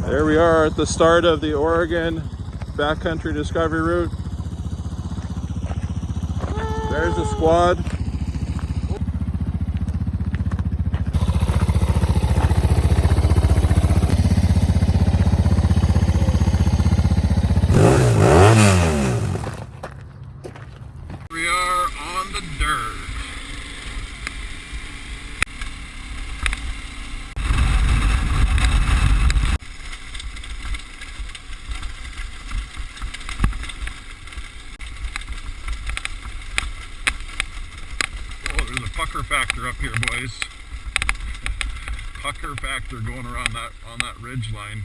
There we are at the start of the Oregon Backcountry Discovery Route. There's the squad. We are on the dirt. Pucker factor up here, boys. Pucker factor going around that on that ridge line.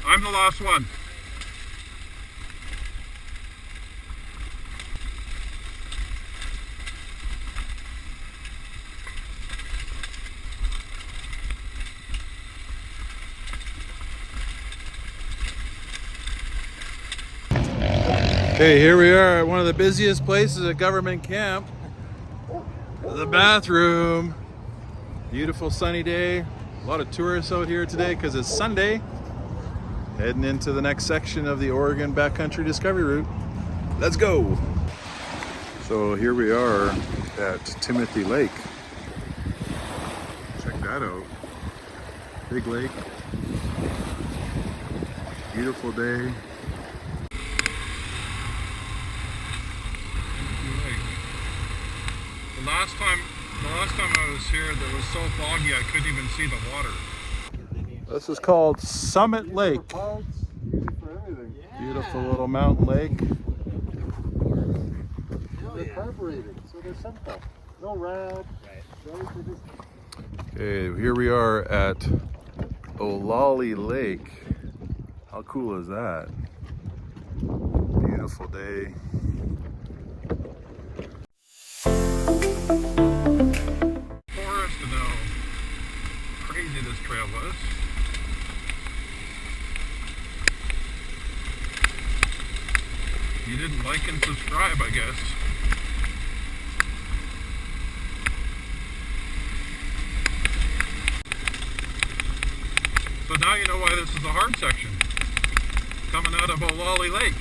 I'm the last one. Okay, here we are at one of the busiest places at government camp. The bathroom. Beautiful sunny day. A lot of tourists out here today because it's Sunday. Heading into the next section of the Oregon Backcountry Discovery Route. Let's go. So here we are at Timothy Lake. Check that out. Big lake. Beautiful day. The last time I was here, it was so foggy I couldn't even see the water. This is called Summit Lake. Beautiful little mountain lake. They're carbureted, so they're simple. No rad. Okay, here we are at Gnarly Lake. How cool is that? Beautiful day. Forest to know how crazy this trail was. You didn't like and subscribe, I guess. So now you know why this is a hard section. Coming out of Gnarly Lake.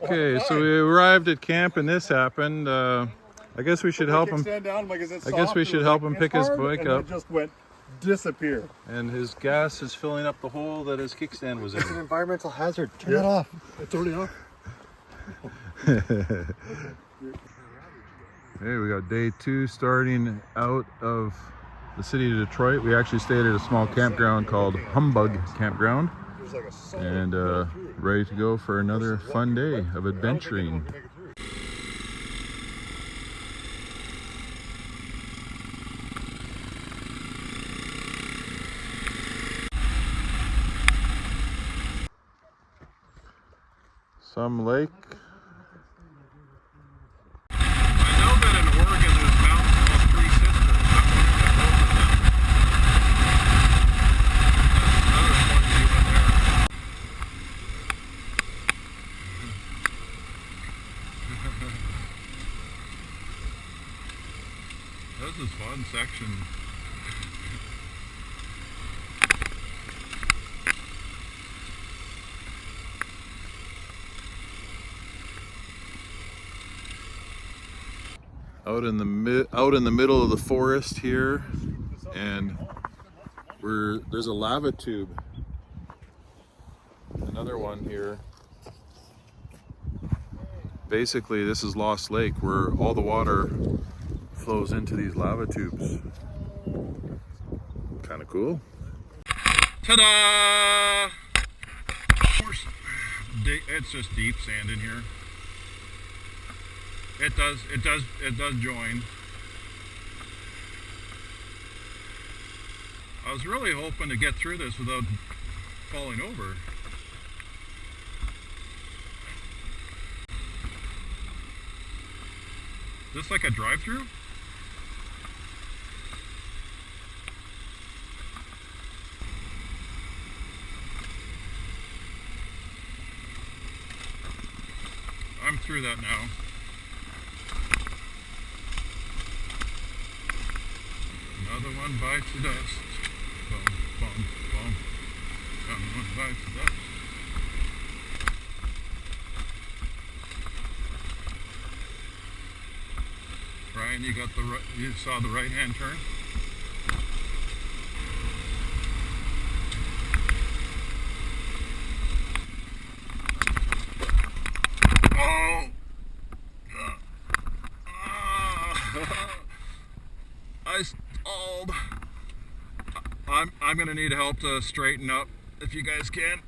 Okay, so we arrived at camp and this happened. I guess we should help him. I guess we should help him pick his bike up. It just went disappear. And his gas is filling up the hole that his kickstand was in. It's an environmental hazard. Turn it off. It's already off. Hey, we got day 2 starting out of the city of Detroit. We actually stayed at a small campground called Humbug Campground. And ready to go for another fun day of adventuring. Some lake. I know that in Oregon there's mountains called Three Sisters. I wonder if both of them. That's another point view in there. This is a fun section. Out in the middle of the forest here, and there's a lava tube. Another one here. Basically, this is Lost Lake where all the water flows into these lava tubes. Kind of cool. Ta-da! It's just deep sand in here. It does join. I was really hoping to get through this without falling over. Is this like a drive-through? I'm through that now. Another one bites the dust. Bum, bum, bum. Another one bites the dust. Ryan, you saw the right-hand turn? Oh! I stalled. I'm gonna need help to straighten up if you guys can.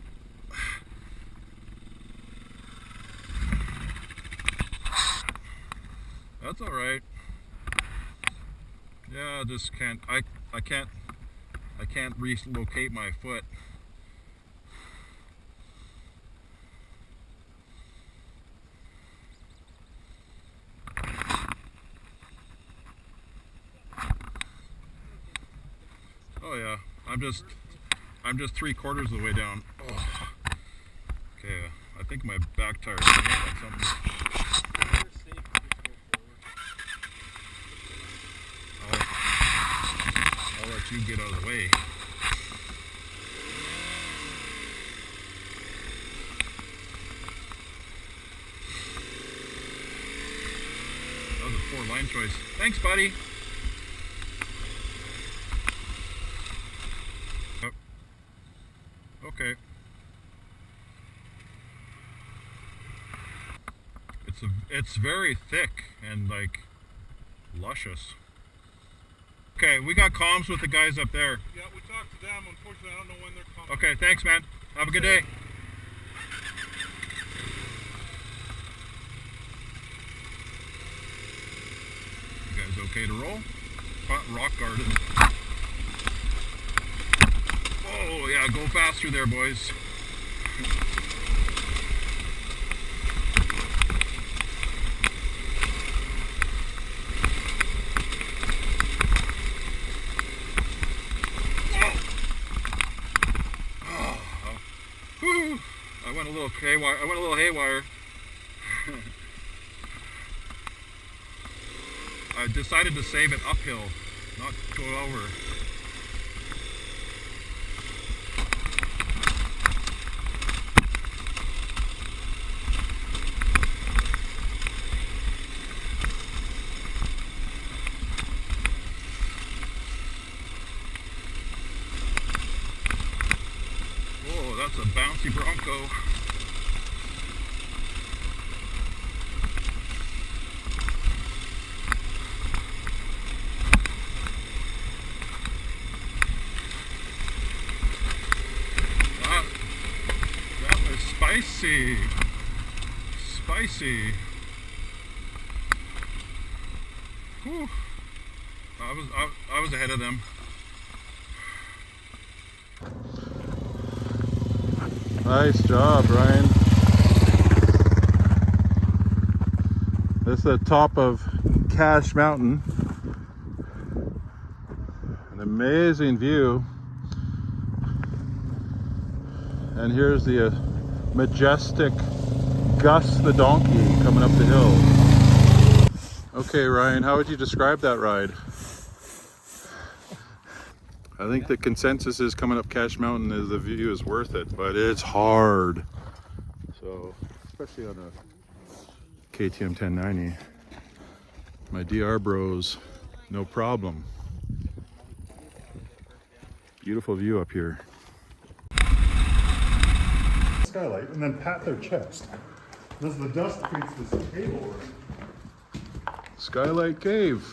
That's all right. Yeah, I just can't. I can't relocate my foot. Oh yeah, I'm just 3/4 of the way down. Oh. Okay, I think my back tire's coming up on something. I'll let you get out of the way. That was a poor line choice. Thanks, buddy. Okay. It's very thick and like luscious. Okay, we got comms with the guys up there. Yeah, we talked to them. Unfortunately, I don't know when they're coming. Okay, thanks, man. Have a good day. You guys okay to roll? Rock garden. Oh yeah, go faster there, boys. I went a little haywire. I decided to save it uphill, not go over. Whoa, that's a bouncy Bronco. Spicy. Whew. I was ahead of them. Nice job, Ryan. This is the top of Cache Mountain. An amazing view. And here's the majestic Gus the donkey coming up the hill. Okay, Ryan, how would you describe that ride? I think the consensus is coming up Cache Mountain is the view is worth it, but it's hard. So, especially on a KTM 1090. My DR bros, no problem. Beautiful view up here. Skylight and then pat their chest. Because the dust creates this table. Skylight Cave.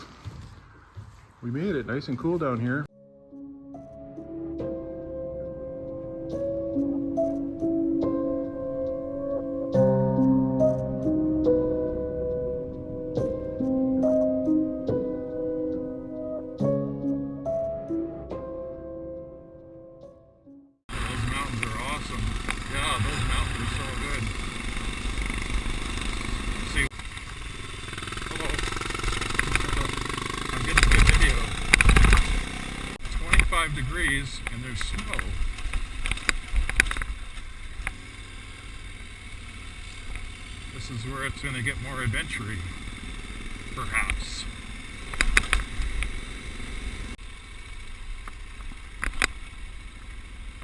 We made it nice and cool down here. Degrees and there's snow. This is where it's going to get more adventure-y, perhaps.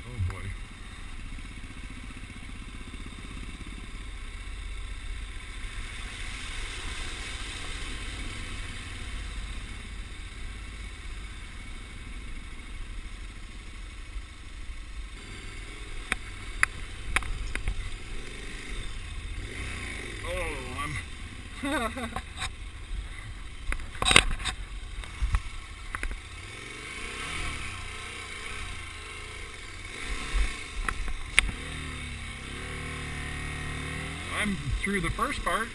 Oh boy. I'm through the first part.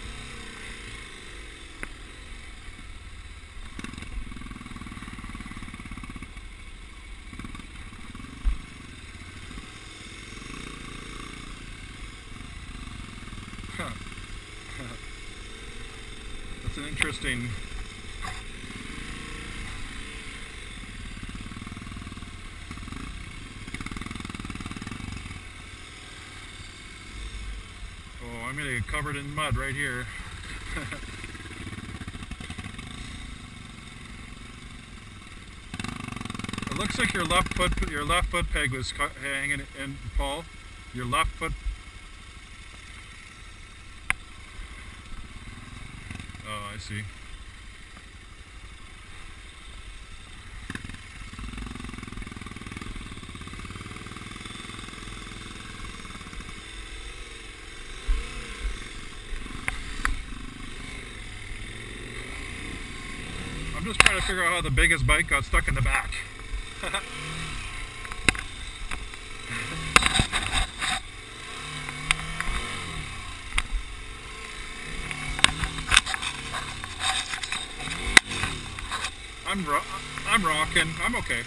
That's an interesting. Oh, I'm gonna get covered in mud right here. It looks like your left foot peg was hanging in, Paul. Your left foot. Oh, I see. I'm just trying to figure out how the biggest bike got stuck in the back. I'm rocking. I'm okay.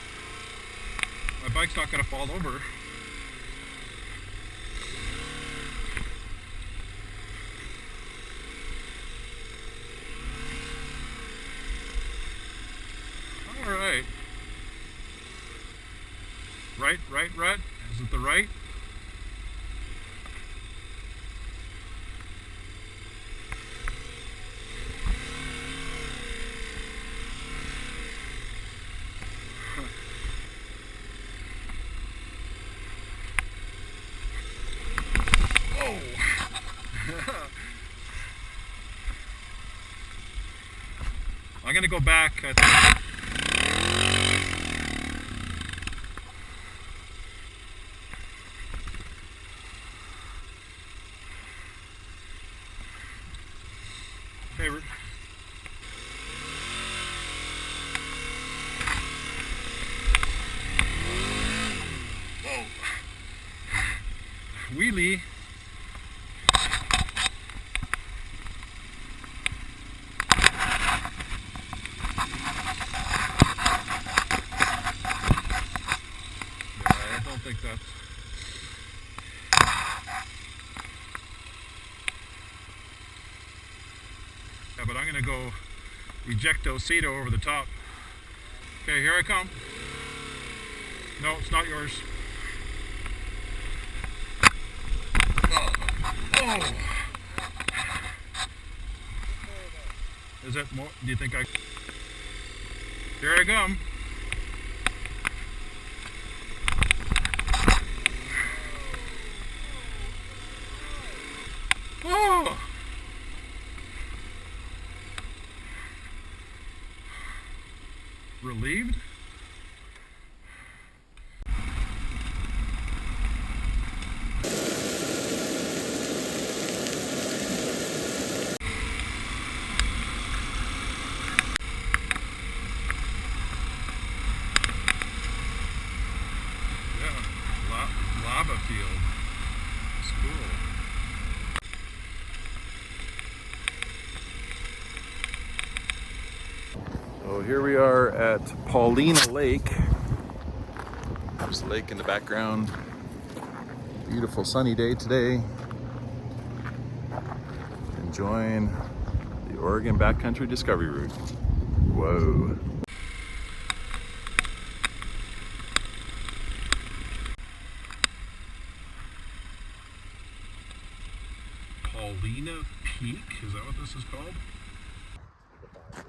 My bike's not gonna fall over. All right. Right. Is it the right? I'm gonna go back. I think. Favorite. Whoa. Wheelie. Think that's yeah, but I'm gonna go ejecto-ceto over the top. Okay, here I come. No, it's not yours. Oh. Is it more? Do you think I? Here I come. Oh. Relieved? So here we are at Paulina Lake. There's the lake in the background. Beautiful sunny day today. Enjoying the Oregon Backcountry Discovery Route. Whoa. Paulina Peak, is that what this is called?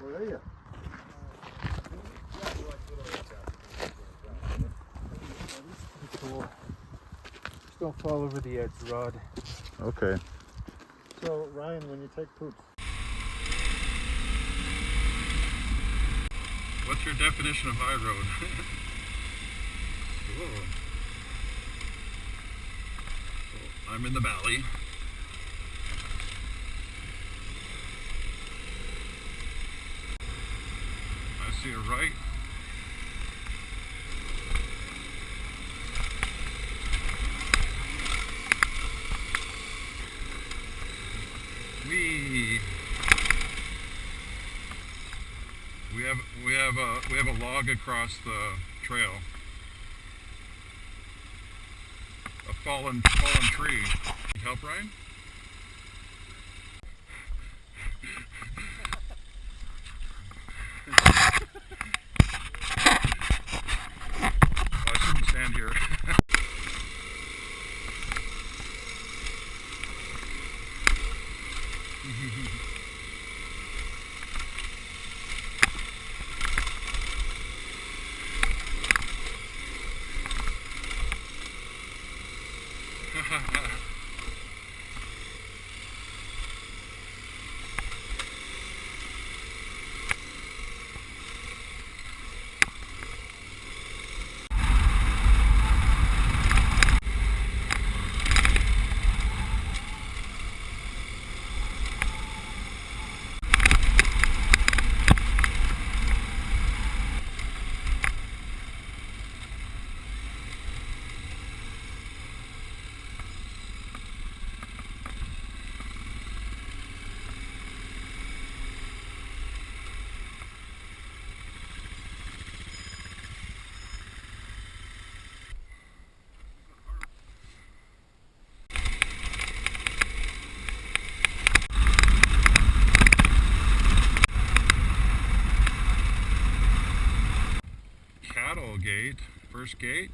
Where are you? Cool. Just don't fall over the edge, Rod. Okay. So, Ryan, when you take poops, What's your definition of high road? Cool. So I'm in the valley. I see a right. We have a log across the trail. A fallen tree. Need help, Ryan? I shouldn't stand here. Gate, first gate.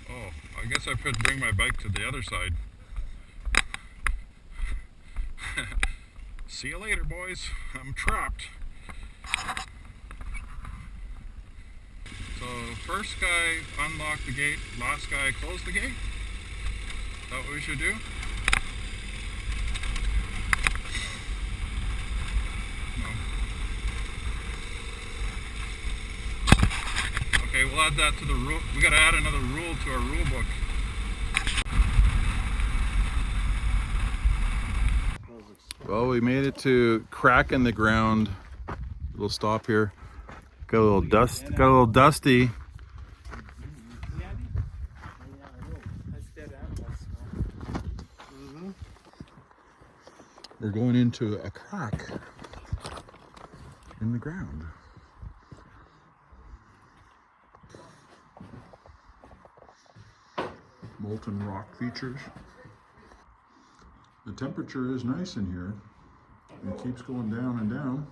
Oh, I guess I could bring my bike to the other side. See you later, boys. I'm trapped. So first guy unlock the gate, last guy close the gate? Is that what we should do? Okay, we'll add that to the rule. We gotta add another rule to our rule book. Well, we made it to Crack in the Ground. We'll stop here. Got a little dusty. We're going into a crack in the ground. Molten rock features. The temperature is nice in here. It keeps going down and down.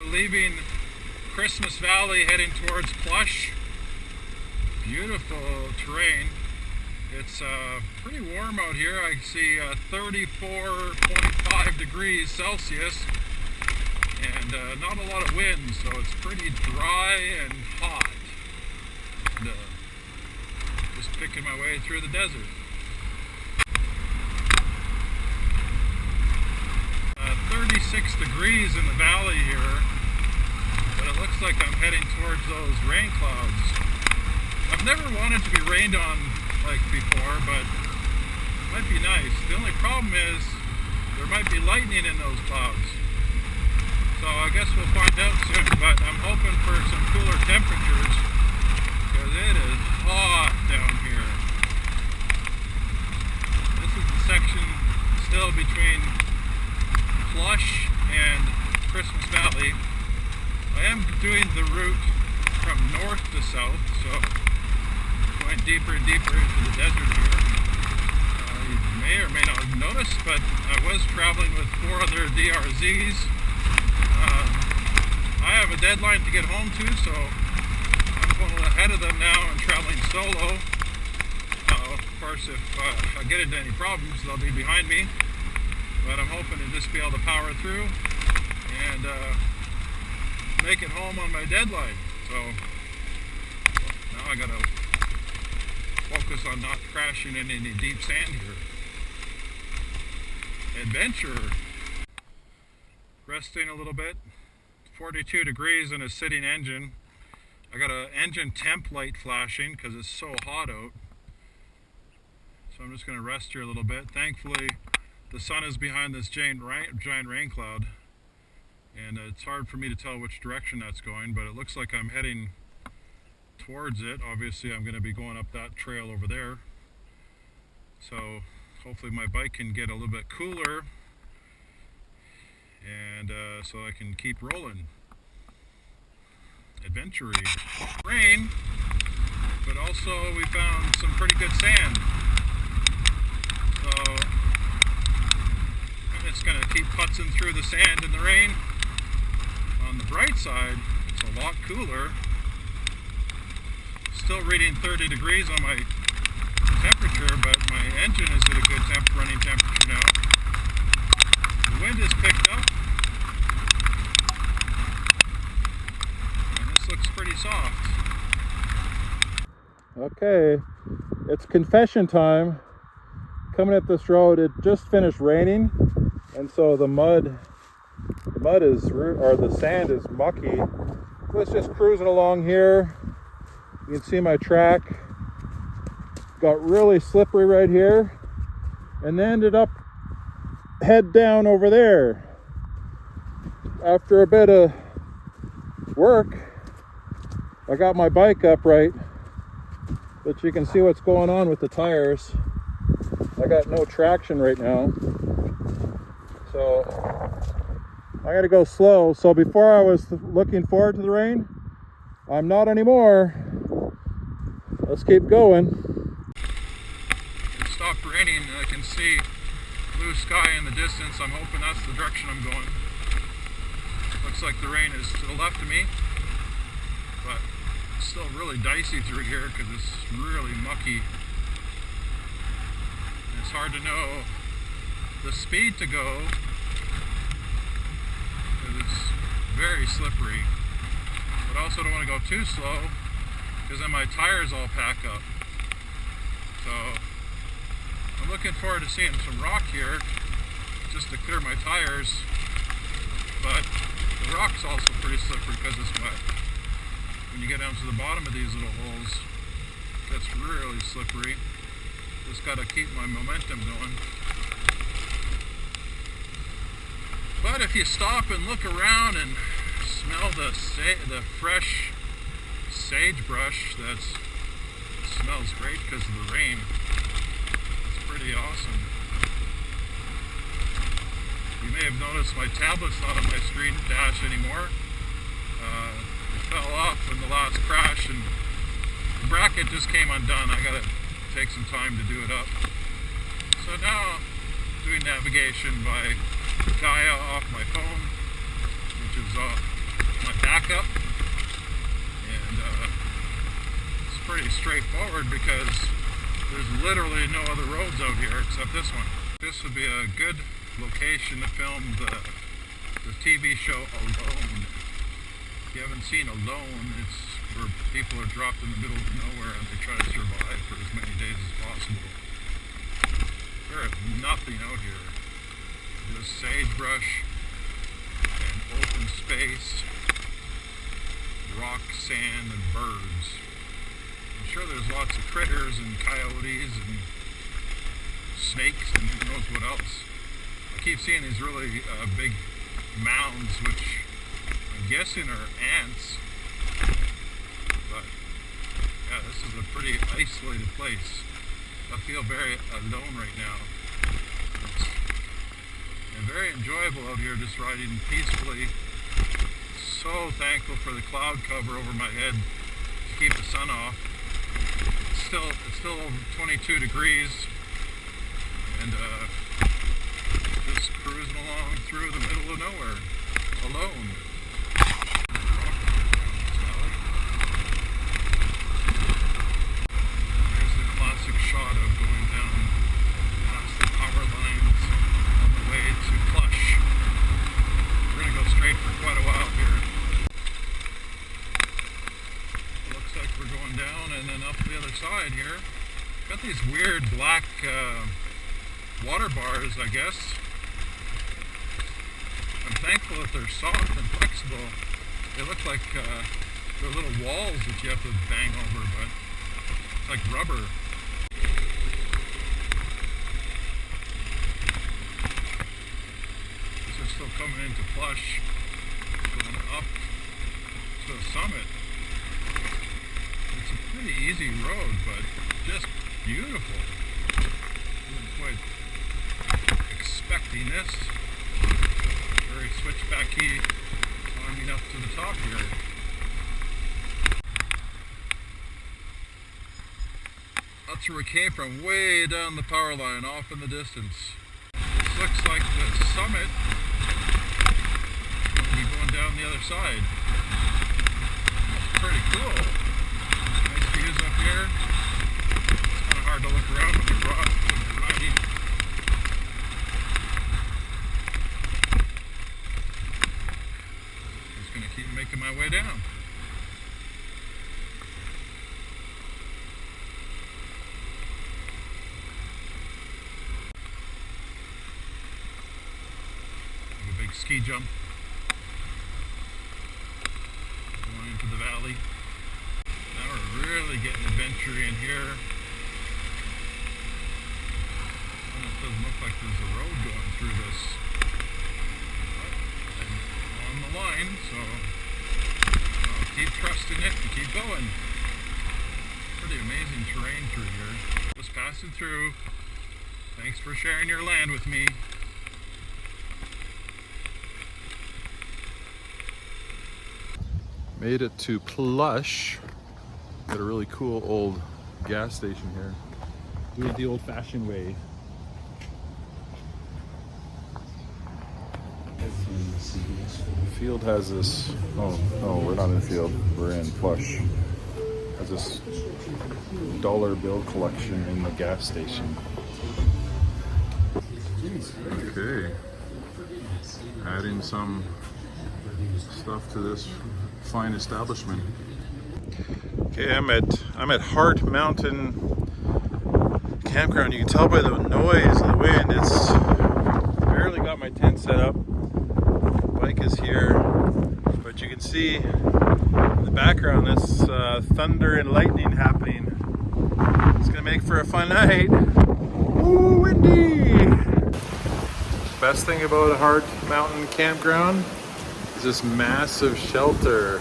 Leaving Christmas Valley, heading towards Plush. Beautiful terrain. It's pretty warm out here. I see 34.5 degrees Celsius and not a lot of wind, so it's pretty dry and hot. And, just picking my way through the desert. 36 degrees in the valley here, but it looks like I'm heading towards those rain clouds. I've never wanted to be rained on like before, but it might be nice. The only problem is there might be lightning in those clouds. So I guess we'll find out soon, but I'm hoping for some cooler temperatures. between Plush and Christmas Valley. I am doing the route from north to south, so going deeper and deeper into the desert here. You may or may not have noticed, but I was traveling with 4 other DRZs. I have a deadline to get home to, so I'm going ahead of them now and traveling solo. Of course, if I get into any problems, they'll be behind me. But I'm hoping to just be able to power through and make it home on my deadline. So now I gotta focus on not crashing in any deep sand here. Adventure. Resting a little bit. 42 degrees in a sitting engine. I got an engine temp light flashing because it's so hot out. So I'm just going to rest here a little bit. Thankfully, the sun is behind this giant rain cloud. And it's hard for me to tell which direction that's going, but it looks like I'm heading towards it. Obviously, I'm going to be going up that trail over there. So hopefully my bike can get a little bit cooler, and so I can keep rolling. Adventure-y. Rain, but also we found some pretty good sand. So I'm just going to keep putzing through the sand in the rain. On the bright side, it's a lot cooler. Still reading 30 degrees on my temperature, but my engine is at a good running temperature now. The wind has picked up, and this looks pretty soft. Okay, it's confession time. Coming up this road, it just finished raining, and so the sand is mucky. I was just cruising along here. You can see my track got really slippery right here, and then ended up head down over there. After a bit of work, I got my bike upright, but you can see what's going on with the tires. I got no traction right now, so I gotta go slow. So before I was looking forward to the rain, I'm not anymore. Let's keep going. It stopped raining and I can see blue sky in the distance. I'm hoping that's the direction I'm going. Looks like the rain is to the left of me, but it's still really dicey through here because it's really mucky. It's hard to know the speed to go because it's very slippery. But I also don't want to go too slow because then my tires all pack up. So I'm looking forward to seeing some rock here just to clear my tires. But the rock's also pretty slippery because it's wet. When you get down to the bottom of these little holes, it gets really slippery. Just got to keep my momentum going. But if you stop and look around and smell the fresh sagebrush that smells great because of the rain, it's pretty awesome. You may have noticed my tablet's not on my screen dash anymore. It fell off in the last crash and the bracket just came undone. I gotta take some time to do it up. So now doing navigation by Gaia off my phone, which is my backup, and it's pretty straightforward because there's literally no other roads out here except this one. This would be a good location to film the TV show Alone. If you haven't seen Alone, it's where people are dropped in the middle of nowhere and they try to survive for as many days as possible. There is nothing out here. Just sagebrush and open space, rock, sand, and birds. I'm sure there's lots of critters and coyotes and snakes and who knows what else. I keep seeing these really big mounds, which I'm guessing are ants. But yeah, this is a pretty isolated place. I feel very alone right now. and very enjoyable out here, just riding peacefully. So thankful for the cloud cover over my head to keep the sun off. It's still over 22 degrees, and just cruising along through the middle of nowhere alone. There's the classic shot of going down past the power lines on the way to Plush. We're gonna go straight for quite a while here. Looks like we're going down and then up the other side here. Got these weird black water bars, I guess. I'm thankful that they're soft and flexible. They look like they're little walls that you have to bang over, but it's like rubber. This is still coming into Plush, going up to the summit. It's a pretty easy road, but just beautiful. Wasn't quite expecting this. Very switchbacky, climbing up to the top here. That's where we came from, way down the power line, off in the distance. This looks like the summit. We'll be going down the other side. It's pretty cool. Nice views up here. It's kind of hard to look around with the riding. Just gonna keep making my way down. Like a big ski jump. Going into the valley. Now we're really getting adventure in here. And it doesn't look like there's a road going through this. But I'm on the line, so I'll keep trusting it and keep going. Pretty amazing terrain through here. Just passing through. Thanks for sharing your land with me. Made it to Plush. Got a really cool old gas station here. Do it the old-fashioned way. The field has this. Oh no, we're not in the field. We're in Plush. Has this dollar bill collection in the gas station. Okay, adding some stuff to this fine establishment. Okay, I'm at Hart Mountain Campground. You can tell by the noise and the wind. It's barely got my tent set up. Bike is here, but you can see in the background this thunder and lightning happening. It's gonna make for a fun night. Ooh, windy! Best thing about a Hart Mountain Campground is this massive shelter,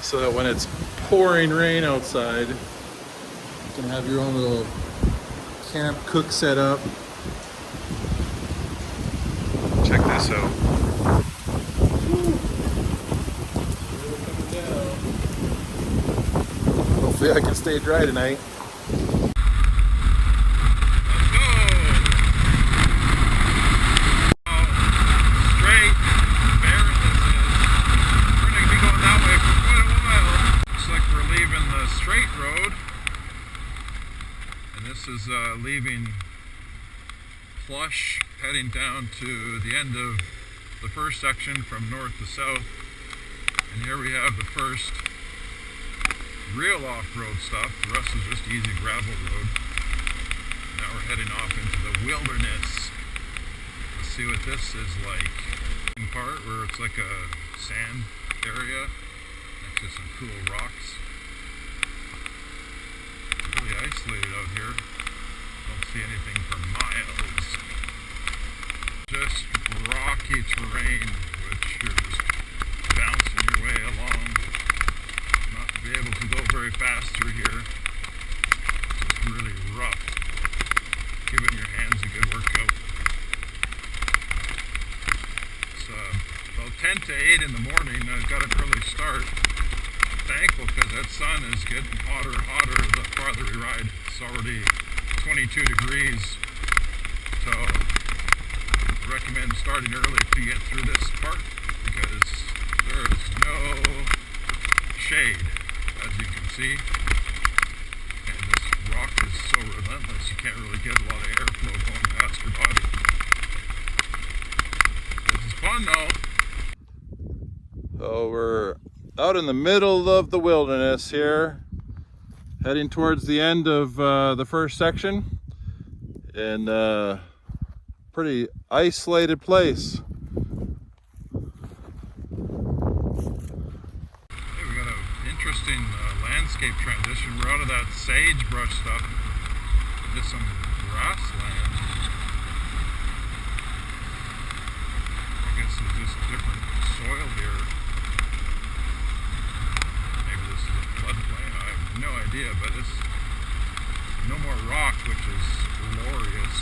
so that when it's pouring rain outside, you can have your own little camp cook set up. Check this out. Hopefully I can stay dry tonight. Leaving Plush, heading down to the end of the first section from north to south, and here we have the first real off-road stuff. The rest is just easy gravel road. Now we're heading off into the wilderness. Let's see what this is like. Part where it's like a sand area next to some cool rocks. It's really isolated out here. Don't see anything for miles. Just rocky terrain, which you're just bouncing your way along. Not be able to go very fast through here. It's just really rough. Giving your hands a good workout. 10 to 8 in the morning. I've got an early start. Thankful because that sun is getting hotter and hotter the farther we ride. It's already 22 degrees. So I recommend starting early to get through this part because there is no shade, as you can see. And this rock is so relentless, you can't really get a lot of airflow going past your body. This is fun though. So we're out in the middle of the wilderness here, heading towards the end of the first section, in a pretty isolated place. Hey, we got an interesting landscape transition. We're out of that sagebrush stuff into some grassland. I guess it's just different soil here. Floodplain, I have no idea, but it's no more rock, which is glorious.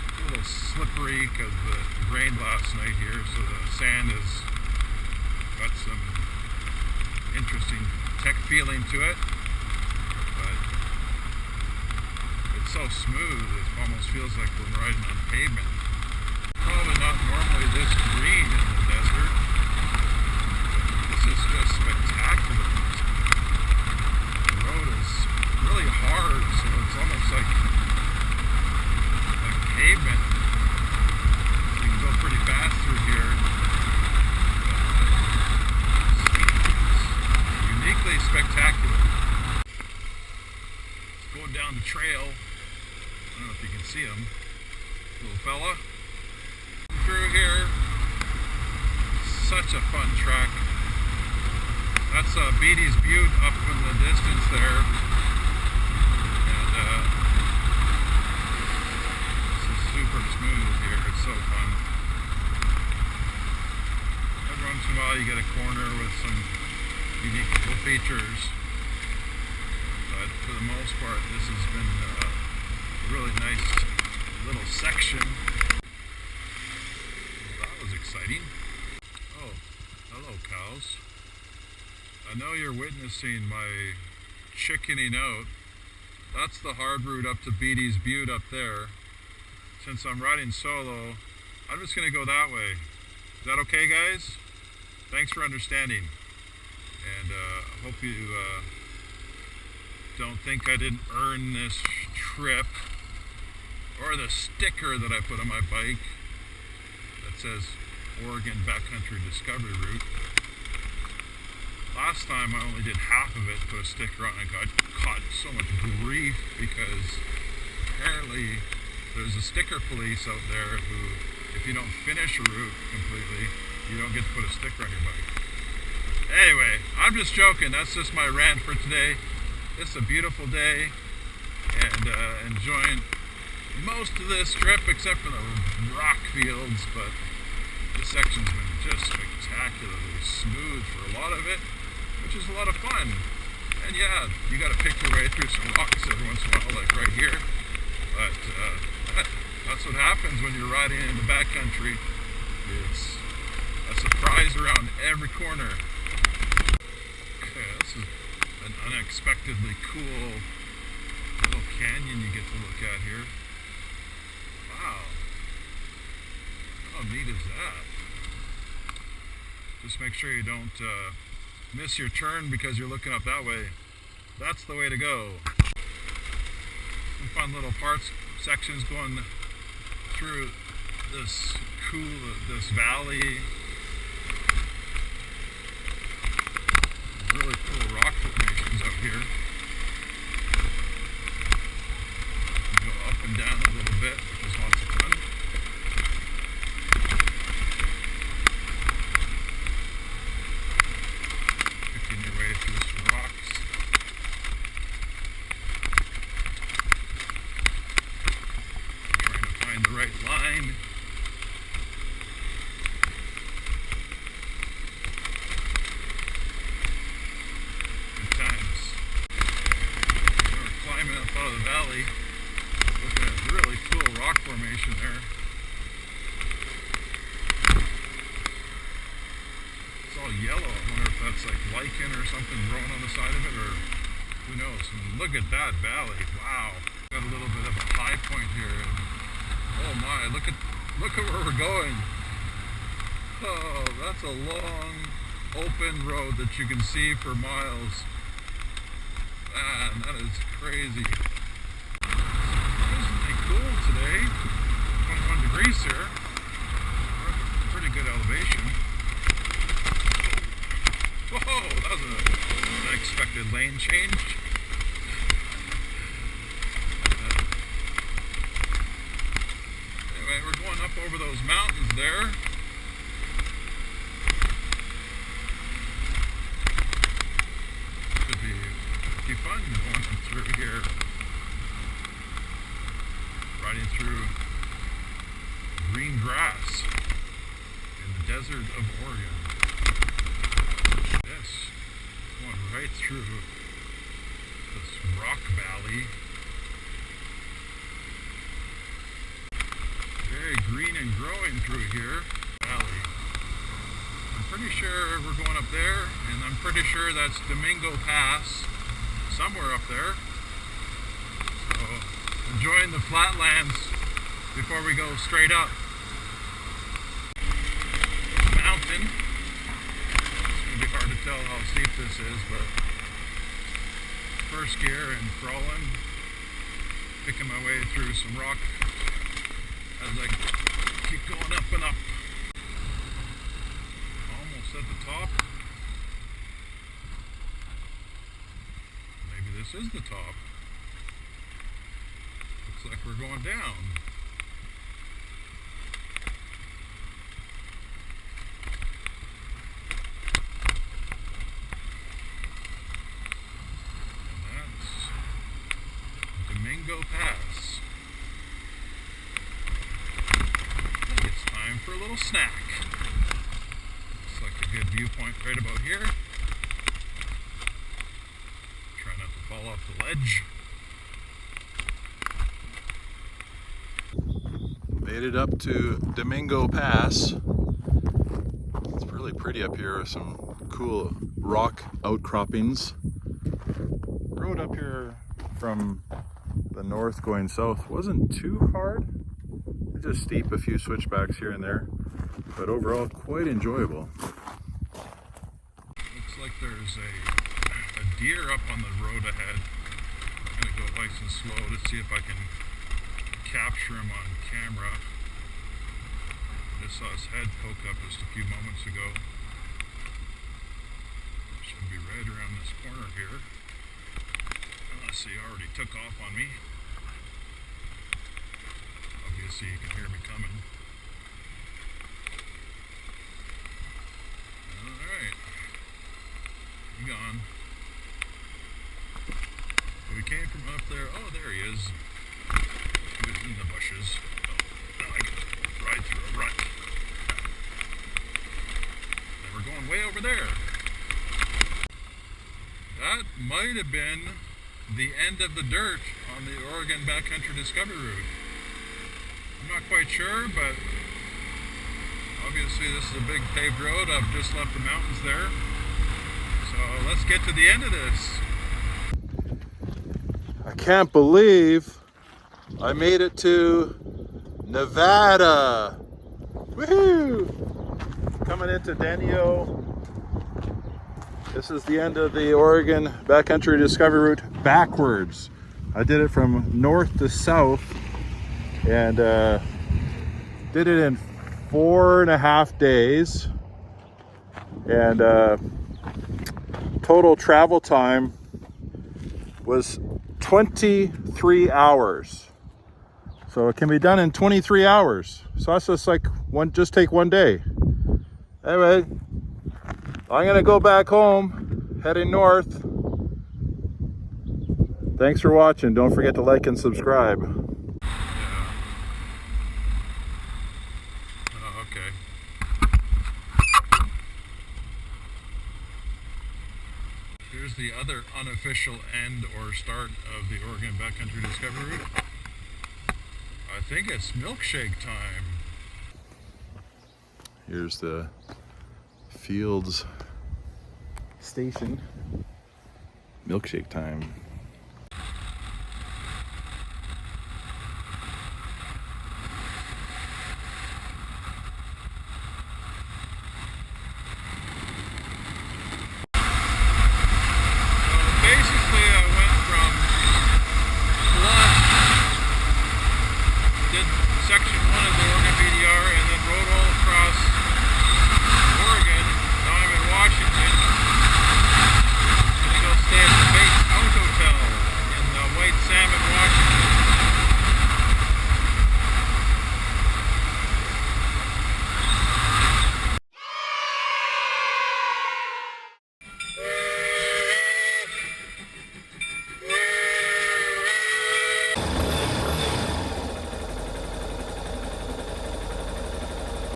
It's a little slippery because it rained last night here, so the sand has got some interesting tech feeling to it, but it's so smooth it almost feels like we're riding on pavement. Probably not normally this green in the desert. This is just spectacular. The road is really hard, so it's almost like pavement. You can go pretty fast through here. It's uniquely spectacular. It's going down the trail. I don't know if you can see him. Little fella. Through here. Such a fun track. That's Beatty's Butte up in the distance there. And this is super smooth here. It's so fun. Every once in a while you get a corner with some unique little features. But for the most part, this has been a really nice little section. Well, that was exciting. Oh, hello cows. I know you're witnessing my chickening out. That's the hard route up to Beatty's Butte up there. Since I'm riding solo, I'm just going to go that way. Is that okay, guys? Thanks for understanding. And I hope you don't think I didn't earn this trip or the sticker that I put on my bike that says Oregon Backcountry Discovery Route. Last time I only did half of it, put a sticker on, and I got caught so much grief because apparently there's a sticker police out there who, if you don't finish a route completely, you don't get to put a sticker on your bike. Anyway, I'm just joking. That's just my rant for today. It's a beautiful day and enjoying most of this trip except for the rock fields, but this section's been just spectacularly smooth for a lot of it, which is a lot of fun. And yeah, you got to pick your way through some rocks every once in a while, like right here. But that's what happens when you're riding in the backcountry. It's a surprise around every corner. Okay, this is an unexpectedly cool little canyon you get to look at here. Wow. How neat is that? Just make sure you don't miss your turn because you're looking up that way. That's the way to go. Some fun little parts, sections going through this valley. Really cool rock formations out here. Go up and down a little bit, which is lots of fun. Picking your way through some rocks. Trying to find the right line. yellow. I wonder if that's like lichen or something growing on the side of it, or who knows. And look at that valley. Wow. Got a little bit of a high point here. And, oh my, look at where we're going. Oh, that's a long open road that you can see for miles. Man, that is crazy. Surprisingly cool today. 21 degrees here. We're at a pretty good elevation. Whoa, that was an unexpected lane change. Anyway, we're going up over those mountains there. Should be pretty fun going through here. Riding through green grass in the desert of Oregon. Yes, going right through this rock valley. Very green and growing through here. Valley. I'm pretty sure we're going up there, and I'm pretty sure that's Domingo Pass, somewhere up there. So, enjoying the flatlands before we go straight up. Mountain. It's going to be hard to tell how steep this is, but first gear and crawling, picking my way through some rock as I keep going up and up. Almost at the top. Maybe this is the top. Looks like we're going down. And that's Domingo Pass. I think it's time for a little snack. Looks like a good viewpoint right about here. Try not to fall off the ledge. Made it up to Domingo Pass. It's really pretty up here with some cool rock outcroppings. Road up here from the north going south wasn't too hard. It's just steep, a few switchbacks here and there, but overall quite enjoyable. Looks like there's a deer up on the road ahead. I'm gonna go nice and slow to see if I can capture him on camera. Just saw his head poke up just a few moments ago. Should be right around this corner here. Let's see, he already took off on me. Obviously you can hear me coming. Alright. He gone. So we came from up there. Oh, there he is. He was in the bushes. Oh, now I can ride through a rut. And we're going way over there. That might have been the end of the dirt on the Oregon Backcountry Discovery Route. I'm not quite sure, but obviously this is a big paved road. I've just left the mountains there. So let's get to the end of this. I can't believe I made it to Nevada. Woohoo! Coming into Denio. This is the end of the Oregon Backcountry Discovery Route backwards. I did it from north to south and did it in 4.5 days. And total travel time was 23 hours. So it can be done in 23 hours. So that's just like just take one day. Anyway, I'm gonna go back home, heading north. Thanks for watching. Don't forget to like and subscribe. Oh, okay. Here's the other unofficial end or start of the Oregon Backcountry Discovery Route. I think it's milkshake time. Here's the fields station. Milkshake time.